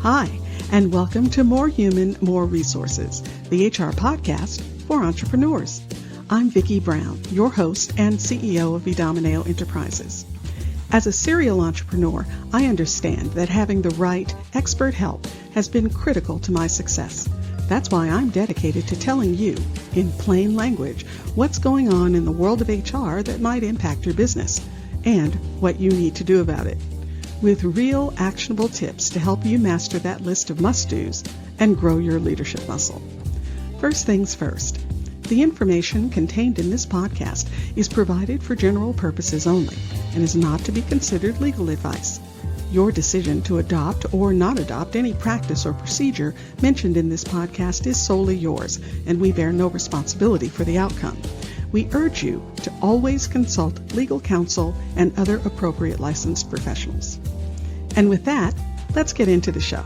Hi, and welcome to More Human, More Resources, the HR podcast for entrepreneurs. I'm Vicki Brown, your host and CEO of Vidamaneo Enterprises. As a serial entrepreneur, I understand that having the right expert help has been critical to my success. That's why I'm dedicated to telling you, in plain language, what's going on in the world of HR that might impact your business and what you need to do about it, with real actionable tips to help you master that list of must-dos and grow your leadership muscle. First things first, the information contained in this podcast is provided for general purposes only and is not to be considered legal advice. Your decision to adopt or not adopt any practice or procedure mentioned in this podcast is solely yours, and we bear no responsibility for the outcome. We urge you to always consult legal counsel and other appropriate licensed professionals. And with that, let's get into the show.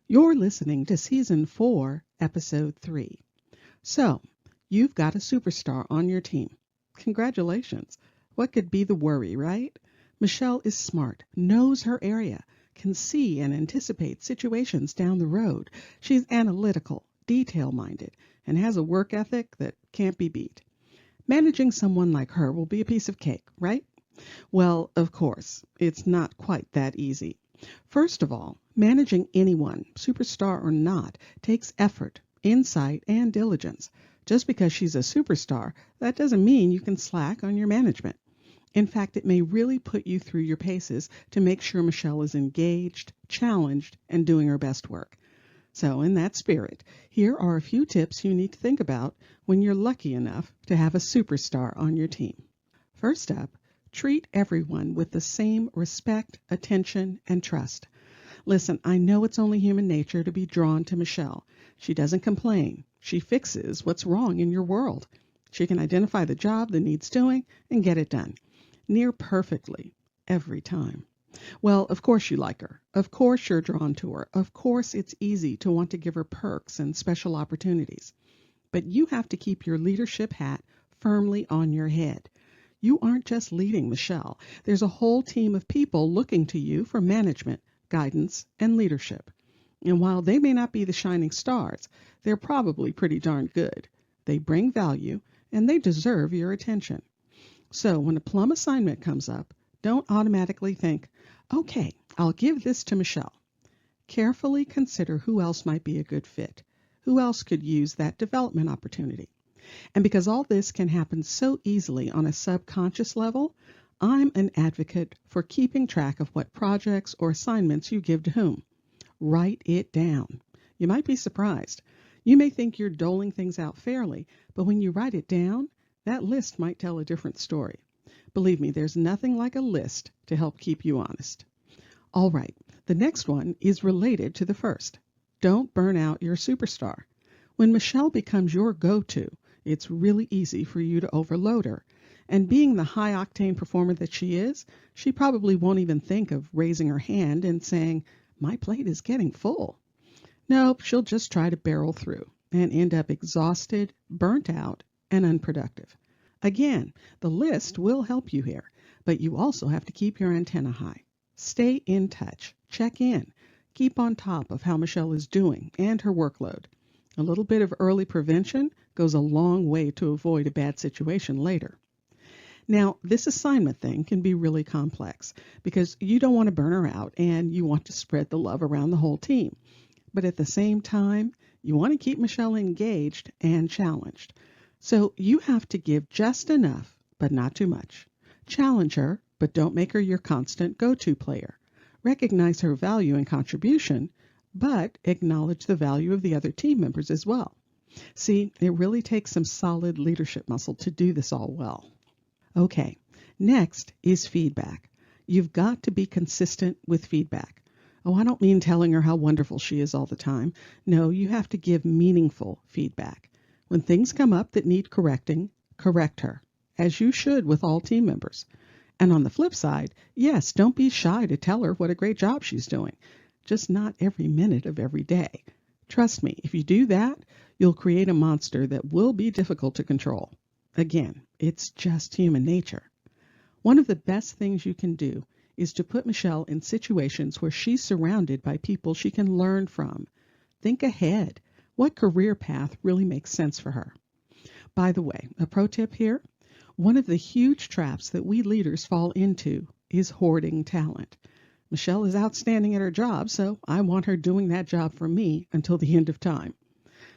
You're listening to Season 4, Episode 3. So, you've got a superstar on your team. Congratulations. What could be the worry, right? Michelle is smart, knows her area, can see and anticipate situations down the road. She's analytical, detail-minded, and has a work ethic that can't be beat. Managing someone like her will be a piece of cake, right? Well, of course, it's not quite that easy. First of all, managing anyone, superstar or not, takes effort, insight, and diligence. Just because she's a superstar, that doesn't mean you can slack on your management. In fact, it may really put you through your paces to make sure Michelle is engaged, challenged, and doing her best work. So in that spirit, here are a few tips you need to think about when you're lucky enough to have a superstar on your team. First up, treat everyone with the same respect, attention, and trust. Listen, I know it's only human nature to be drawn to Michelle. She doesn't complain. She fixes what's wrong in your world. She can identify the job that needs doing and get it done. Near perfectly, every time. Well, of course you like her. Of course you're drawn to her. Of course it's easy to want to give her perks and special opportunities. But you have to keep your leadership hat firmly on your head. You aren't just leading Michelle. There's a whole team of people looking to you for management, guidance, and leadership. And while they may not be the shining stars, they're probably pretty darn good. They bring value, and they deserve your attention. So when a plum assignment comes up, don't automatically think, okay, I'll give this to Michelle. Carefully consider who else might be a good fit. Who else could use that development opportunity? And because all this can happen so easily on a subconscious level, I'm an advocate for keeping track of what projects or assignments you give to whom. Write it down. You might be surprised. You may think you're doling things out fairly, but when you write it down, that list might tell a different story. Believe me, there's nothing like a list to help keep you honest. All right, the next one is related to the first. Don't burn out your superstar. When Michelle becomes your go-to, it's really easy for you to overload her. And being the high-octane performer that she is, she probably won't even think of raising her hand and saying, "My plate is getting full." Nope, she'll just try to barrel through and end up exhausted, burnt out, and unproductive. Again, the list will help you here, but you also have to keep your antenna high. Stay in touch, check in, keep on top of how Michelle is doing and her workload. A little bit of early prevention goes a long way to avoid a bad situation later. Now, this assignment thing can be really complex because you don't want to burn her out and you want to spread the love around the whole team. But at the same time, you want to keep Michelle engaged and challenged. So you have to give just enough, but not too much. Challenge her, but don't make her your constant go-to player. Recognize her value and contribution, but acknowledge the value of the other team members as well. See, it really takes some solid leadership muscle to do this all well. Okay, next is feedback. You've got to be consistent with feedback. Oh, I don't mean telling her how wonderful she is all the time. No, you have to give meaningful feedback. When things come up that need correcting, correct her, as you should with all team members. And on the flip side, yes, don't be shy to tell her what a great job she's doing, just not every minute of every day. Trust me, if you do that, you'll create a monster that will be difficult to control. Again, it's just human nature. One of the best things you can do is to put Michelle in situations where she's surrounded by people she can learn from. Think ahead. What career path really makes sense for her? By the way, a pro tip here. One of the huge traps that we leaders fall into is hoarding talent. Michelle is outstanding at her job, so I want her doing that job for me until the end of time.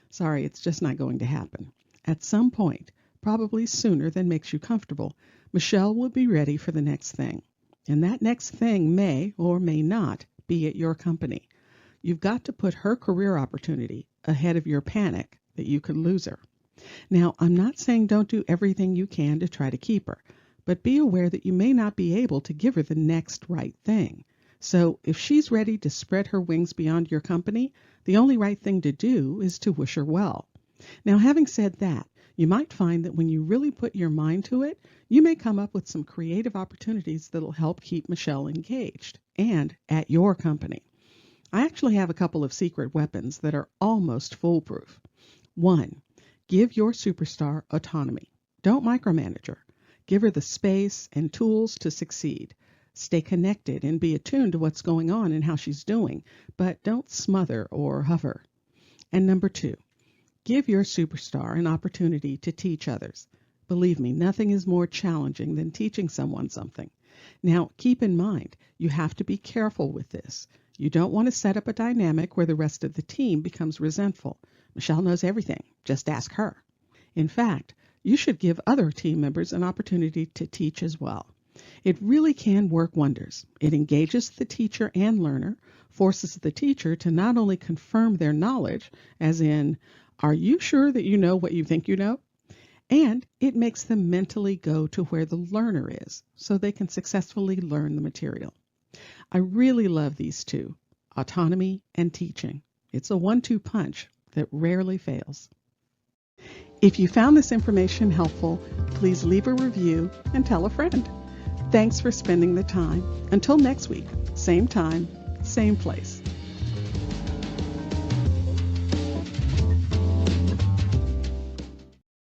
Sorry, it's just not going to happen. At some point, probably sooner than makes you comfortable, Michelle will be ready for the next thing. And that next thing may or may not be at your company. You've got to put her career opportunity ahead of your panic that you could lose her. Now, I'm not saying don't do everything you can to try to keep her, but be aware that you may not be able to give her the next right thing. So if she's ready to spread her wings beyond your company, the only right thing to do is to wish her well. Now, having said that, you might find that when you really put your mind to it, you may come up with some creative opportunities that'll help keep Michelle engaged and at your company. I actually have a couple of secret weapons that are almost foolproof. 1. Give your superstar autonomy. Don't micromanage her. Give her the space and tools to succeed. Stay connected and be attuned to what's going on and how she's doing, but don't smother or hover. And number 2, give your superstar an opportunity to teach others. Believe me, nothing is more challenging than teaching someone something. Now, keep in mind, you have to be careful with this. You don't want to set up a dynamic where the rest of the team becomes resentful. Michelle knows everything. Just ask her. In fact, you should give other team members an opportunity to teach as well. It really can work wonders. It engages the teacher and learner, forces the teacher to not only confirm their knowledge, as in, are you sure that you know what you think you know? And it makes them mentally go to where the learner is, so they can successfully learn the material. I really love these two, autonomy and teaching. It's a 1-2 punch that rarely fails. If you found this information helpful, please leave a review and tell a friend. Thanks for spending the time. Until next week, same time, same place.